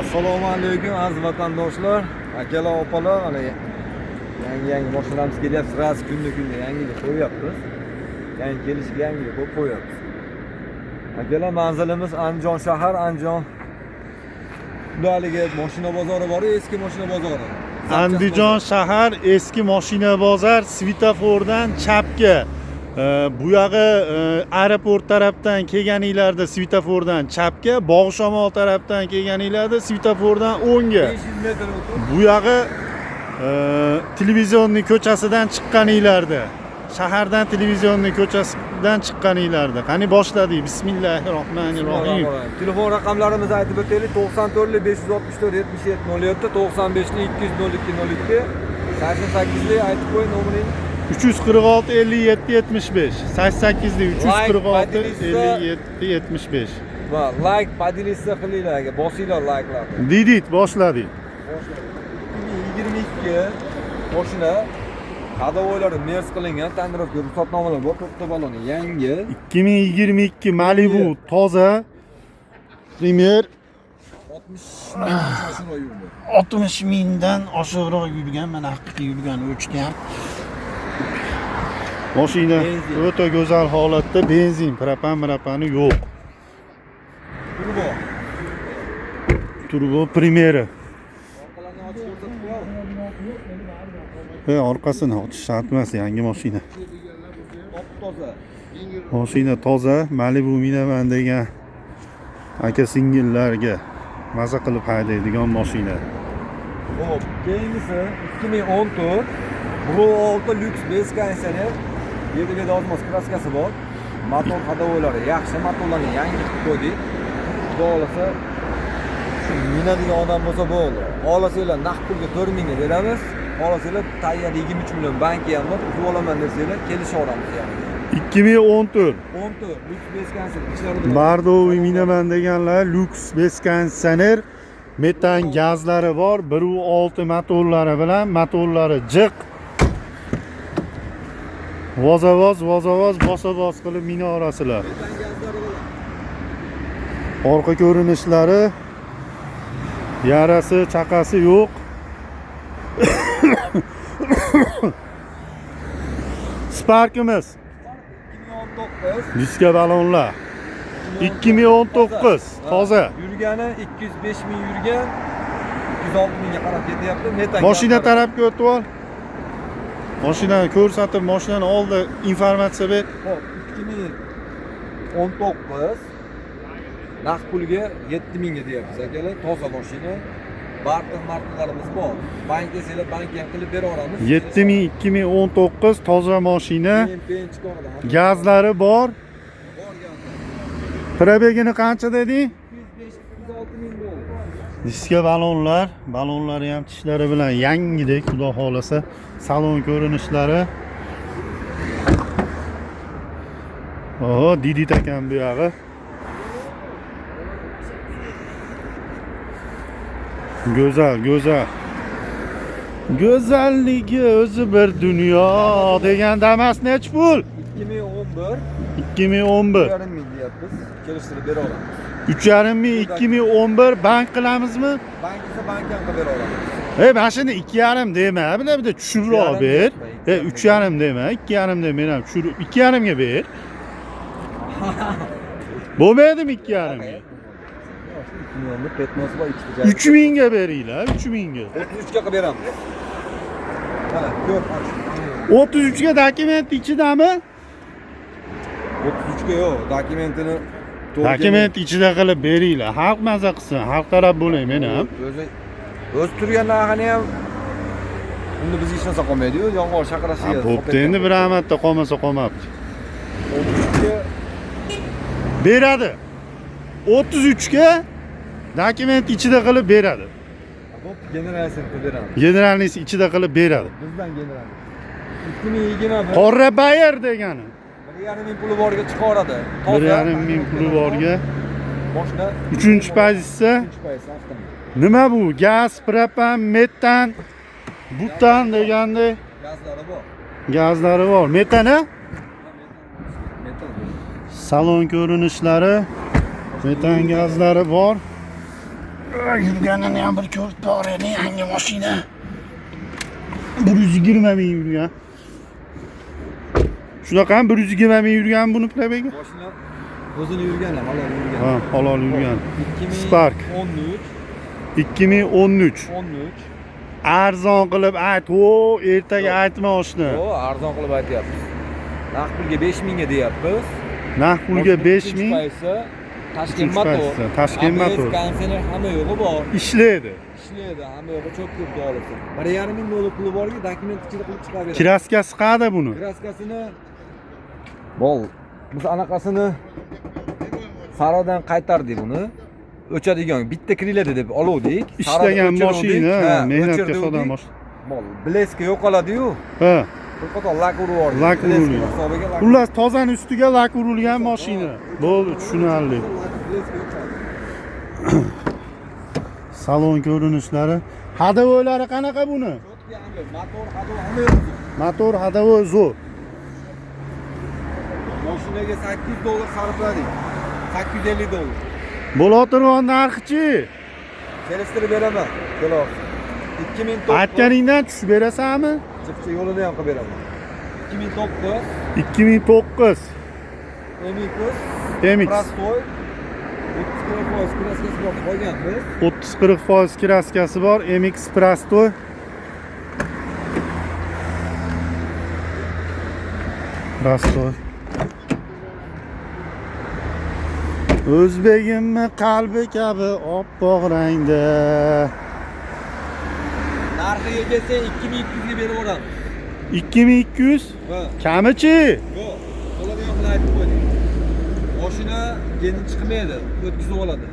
Assalomu alaykum aziz vatandoshlar, akalar, opalar. Mana yangi mashinalarimiz kelyapti. Raz kunni yangilik qo'yapmiz. Yangi kelishga yangilik qo'yib qo'yapmiz. Akalar, manzilimiz Andijon shahar, Andijon ularga mashina bozori bor, eski mashina bozori. Andijon shahar eski mashina bozor svetofordan chapga. Bu yog'i aeroport tarafdan kelganinglarda svetofordan chapga, Bog'shamol tarafdan kelganinglarda svetofordan o'ngga. 500 metr o'tib. Bu yog'i televizionni ko'chasidan chiqqaninglarda, shahardan televizionni ko'chasidan chiqqaninglarda. Qani boshladik. Bismillahirrohmanirrohim. Telefon raqamlarimizni aytib o'taylik. 94 564 77 07, 95 202 02 02, 88 aytib qo'ying nomering. 346 57 75 88 346 57 75. Va like padilisa qilinglar, bosinglar like'larni. Didit boshladik. 2022 mashina hadovoylari mers qilingan, tonirovka ruxsatnomalar bor, to'xta baloni yangi. 2022 Malibu toza. Primer 60 mingdan oshiqroq yurgan, mana haqiqiy yurgan o'chdi ham. Mashina o'ta go'zal holatda, benzin, propani yo'q. Turbo Primera. Orqasini ochish shart emas, yangi mashina. Mashina toza, Malibu minaman degan aka singillarga maza qilib haydaydigan mashina. Hop, keyingisi 2014 Bro 6 Lux Beskansner. Yerga ozmos kraskasi bor. Motor hadovoylari yaxshi, motorlarni yangi qilib qo'ydik. Bo'lsa shu minadigan odam bo'lsa bo'ldi. Olasizlar naqd pulga 4 mingga beramiz. Olasizlar tayyor 23 million banki ham bor. Uzib olaman desanglar kelishaveramiz yani. 2014 Lux Beskansner. Mardoviy minaman deganlar Lux Beskansner. Metan gazlari bor, 1.6 motorlari bilan, motorlari jiq. Vozavoz bosa-bos qilib mina orasilar. Orqa ko'rinishlari, yarasi, chaqasi yo'q. Sparkimiz 2019. diska balonlar 2019 toza. Yurgani 205 ming yurgan, 206 mingga qarab ketyapti. Metan. Mashina tarafga o'tib ol. Mashinani ko'rsatib, mashinani oldi informatsiya ber. Hop, 2019 naqd pulga 7 mingga deyapmiz akalar. Toza mashina. Markalarimiz bor. Bank desanglar bank ham qilib beraveramiz. 7000 2019 toza mashina. Gazlari bor. Probegini qancha deding? 205-206 ming bo'ldi. Diska balonlari ham tishlari bilan yangidek, xudo xolasa. Salon ko'rinishlari. Oho, Didit ekan bu yog'i. Go'zal. Go'zalligi o'zi bir dunyo degan Damas nech pul? 2011. 2011. 3,5 ming deyapmiz. Kelishtirib beraveramiz. 3,5 ming 2011 bank qilamizmi? Bank esa bank ham qilib beraveramiz. Mana shuni 2,5 dema, bir de tushirroq ber. 3,5 dema, 2,5 dema, men ham tushirib 2,5 ga ber. Bo'lmaydimi 2,5 ga? 2011 petnosi bor, ikkita. 3 mingga beringlar, 3 mingga. 33 ga qilib beramiz. Mana, ko'r. 33 ga dokument ichidami? 33 ga yo'q, Dokument ichida qilib beringlar. Xalq maza qilsin, xalq taraf bo'ling men ham. O'z turgan narxini ham unda biz hech narsa qolmaydi-yu, yong'oq chaqirasiga. Bo'pti, endi bir amatda qolmasa qolmabdi. 33 ga beradi. 33 ga dokument ichida qilib beradi. Bo'pti, generalsini qilib beramiz. Generalnisi ichida qilib beradi. Bizdan general. 2021 Qora bayer degani. 1,5 ming puli borga chiqaradi. 1,5 ming puli borga. Boshda 3-pozitsiya. 3-pozitsiya avtomobil. Nima bu? Gaz, propan, metan, butan deganda Gazlari bor. Gazlari bor. Metana? Metan. Salon ko'rinishlari, metan gazlari bor. Yurganini ham bir ko'rib boqaylik, yangi mashina. 120 ming yurgan. Shunaqa ham 120 ming yurgan buni probegi. Mashina o'zini yurgan ham, halol yurgan. Ha, halol yurgan. 2013. Spark. 2013. 13. Arzon qilib ayt, ertaga aytma oshni. Yo, arzon qilib aytyapmiz. Naqd pulga 5000 ga deyapmiz. Naqd pulga 5000. Toshkent motor. Toshkent motor. Konsener hamma yo'g'i bor. Ishlaydi. Ishlaydi, hamma yo'g'i çok ko'p dolasi. 1,5 ming dollar puli borki, dokument ichida qilib chiqaveradi. Kraskasi qada buni? Kraskasini bol. Biz anaqasini Sarodan qaytardik buni. O'chadigan bitta kiriladi deb oluvdik. Ishlagan mashina, mehnatga sodan mashina. Bol, bleski yo'qoladi-yu. Ha. Qo'qon lak urib yubordi. Lak urilgan. Xullas tozani ustiga lak urilgan mashina. Bo'ldi, tushunarli. Salon ko'rinishlari. Hadovoylari qanaqa buni? Motor hadovo hamma yo'q. Motor hadovo zo'r. Mashinaga 800 dollar sarfladik. 850 dollar. Bo'lotirgan narxi-chi? Kelishtirib beraman. Keloq. 2009. Aytganingdan tushib berasanmi? Chiqchi yo'lini ham qilib beraman. 2009. 2009. MX. Prostoy. 30-40% kraskasi bor qo'yganmiz. 30-40% kraskasi bor. MX Prostoy. Prostoy. O'zbegimni qalbi kabi oppoq rangda. Narxiga kelsa 2200 ga berib o'ramiz. 2200? Ha. Kamichi? Yo'q, bo'ladigan qilib aytib qo'ydik. Mashina keyin chiqmaydi, o'tkazib oladi.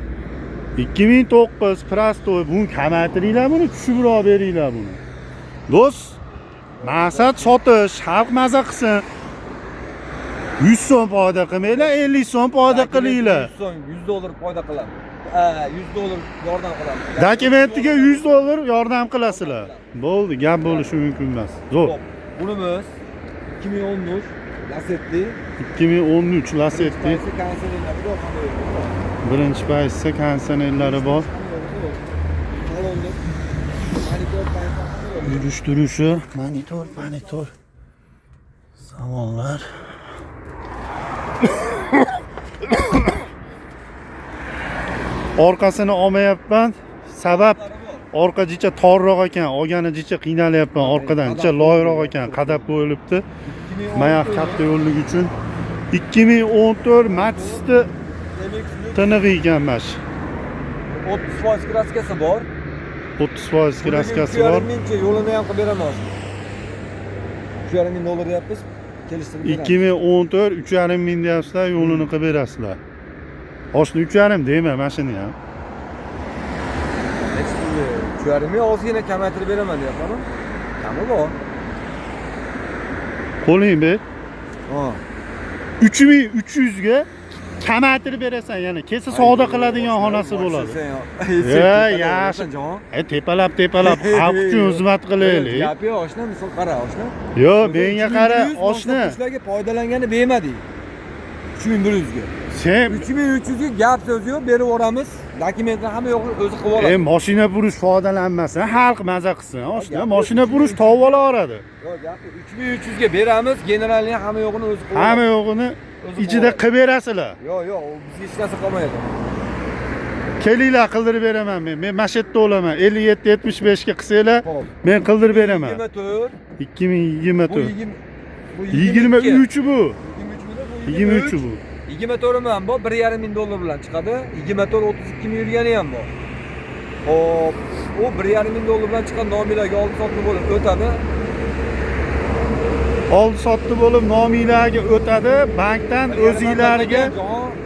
2009 Prostoy. Buni kamaytiringlar, buni tushibroq beringlar buni. Do'st, maqsad sotish, xalq maza qilsin. 100 so'm foyda qilmanglar, 50 so'm foyda qilinglar. 100 so'm, 100 dollar foyda qilamiz. 100 dollar yordam qilamiz. Dokumentiga 100 dollar yordam qilasizlar. Bo'ldi, gap bo'lishi mumkin emas. Zo'r. Bunimiz 2013 Lacetti. 2013 Lacetti. Birinchi paysda kondisionerlari bor. Yurish turishi, monitor. Samonlar. Orqasini olmayapman. Sabab orqa jicha torroq ekan, olgani jicha qiynalyapman. Orqadan jicha loyroq ekan, qadab qo'yilibdi. Mayoq katta yo'llik uchun 2014 Matiz'da tiniq ekan mash. 30% kraskasi bor. 30% kraskasi bor. Mencha yo'lini ham qilib beraman. 3,5 ming dollar deyapmiz. Kelishtirib beramiz. 2014 3,5 ming deyapsizlar, yo'lini qilib berasizlar. Oshni 3,5 deyman mashina ham. 3,5 ming ozgina kamaytirib beraman deyapman. Kami bor. Qo'ling be. Ha. 3300 ga kamaytirib berasan, yana kelsa savdo qiladigan xonasi bo'ladi. Yaxshi. Tepalab xalq uchun xizmat qilaylik. Gap yo'q, oshna, misol qara, oshna. Yo'q, menga qara, oshna. Ishlarga foydalangani bermadik. 3100 ga. Sen 3300 ga gap so'z yo'q, berib o'ramiz. Dokumentlar hamma yo'q, o'zi qilib oladi. Mashina burish foydalanmasin, xalq maza qilsin. Oshna, mashina burish topib olaveradi. Yo'q, gapi 3300 ga beramiz, generalni hamma yo'g'ini o'zi qilib oladi. Hamma yo'g'ini ichida qilib berasizlar. Yo'q, bizga hech narsa qolmaydi. Kelinglar, qildirib beraman men. Men mashetda olaman. 57-75 ga qilsanglar, men qildirib beraman. 24. 2024. Bu 23 bu. 23 bu. 24 ham bor, 1,5 ming dollar bilan chiqadi. 24 32 ming yurgani ham bor. Hop, u 1,5 ming dollar bilan chiqqan nomiylarga oldi sotdi bo'lib o'tadi. Oldi sotdi bo'lib nomiylarga o'tadi, bankdan o'zingizlarga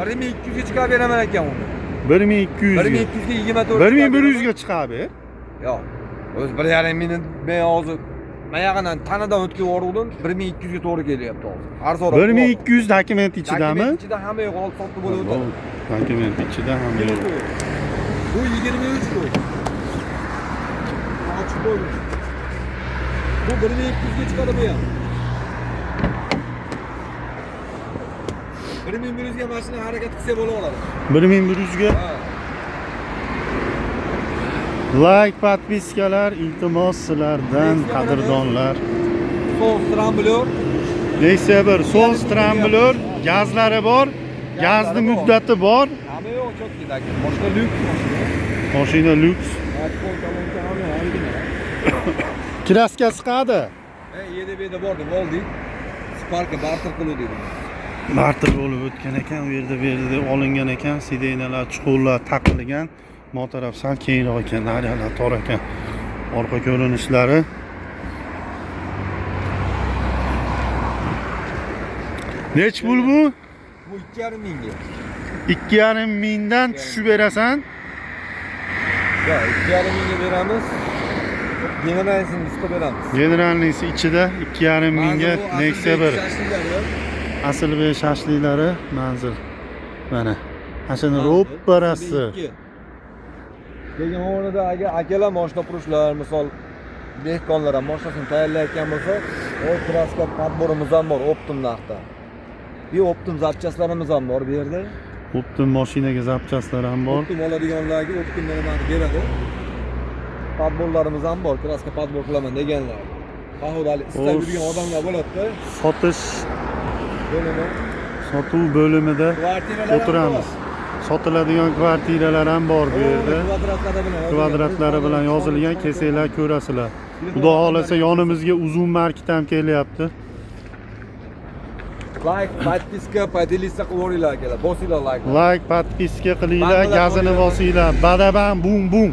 1200 ga chiqarib beraman ekan uni. 1200 ga. 1200 ga 24. 1100 ga chiqadi. Yo'q. O'z 1,5 mingni men hozir mayag'idan tanadan o'tkazib yubordim, 1200 ga to'g'ri kelyapti hozir. Arzonroq. 1200 dokument ichidami? Dokument ichida hamma yo'q, oldi sotdi bo'lib o'tadi. Dokument ichida hamma yo'q. Bu 23 bu. Ochib qo'ydim. Bu 1200 ga chiqadi bu ham. 1100 ga mashina harakat qilsa bo'laveradi. 1100 ga. Like, podpiskalar, iltimos sizlardan qadrdonlar. So'ng stramblyor. Nexia 1 so'l stramblyor, gazlari bor, gazni muddati bor. Hamma yo'q cho'tkidagi. Boshqa lyuks mashina. Mashina lyuks. Kraskasi qadi. 7 bordi, bo'ldi. Spark'ga barter qiluvdik. Barter bo'lib o'tgan ekan, u yerda berdi olingan ekan, sidenalar, chuqurlar taqilgan. Motorab sal keyinroq ekan, nariyalar tor ekan. Orqa ko'rinishlari. Nech pul bu? Bu 2,5 mingga. 2,5 mingdan tushib berasan. Yo'q, 2,5 mingga beramiz. Generalnisini qisqa beramiz. Generalnisi ichida 2,5 mingga Nexia 1. Asl ve shashliklari manzil. Mana. Ashuni ro'pparasi. Keyin o'rnida agar akalar mashina qurishlar, misol dehqonlar ham mashinasini tayyorlayotgan bo'lsa, o kraska podborimiz ham bor, Optim narxda. Bir Optim zapchastlarimiz ham bor bu yerda. Optim mashinaga zapchastlar ham bor. Optim oladiganlarga Optimdan ham beradi. Podborlarimiz ham bor, kraska podbor qilaman deganlar. Bahorali istab yurgan odamlar bo'ladi-da. Sotish Bo'limi. sotuv bo'limida o'tiramiz. Sotiladigan kvartiralar ham bor bu yerda. Kvadratlari bilan yozilgan, kelsanglar ko'rasizlar. Xudo xolasa yonimizga uzun market ham kelyapti. Like, podpiska, podelisa qilinglar akalar. Bosinglar like. Like, podpiska qilinglar, gazini bosinglar. Badabam bum bum.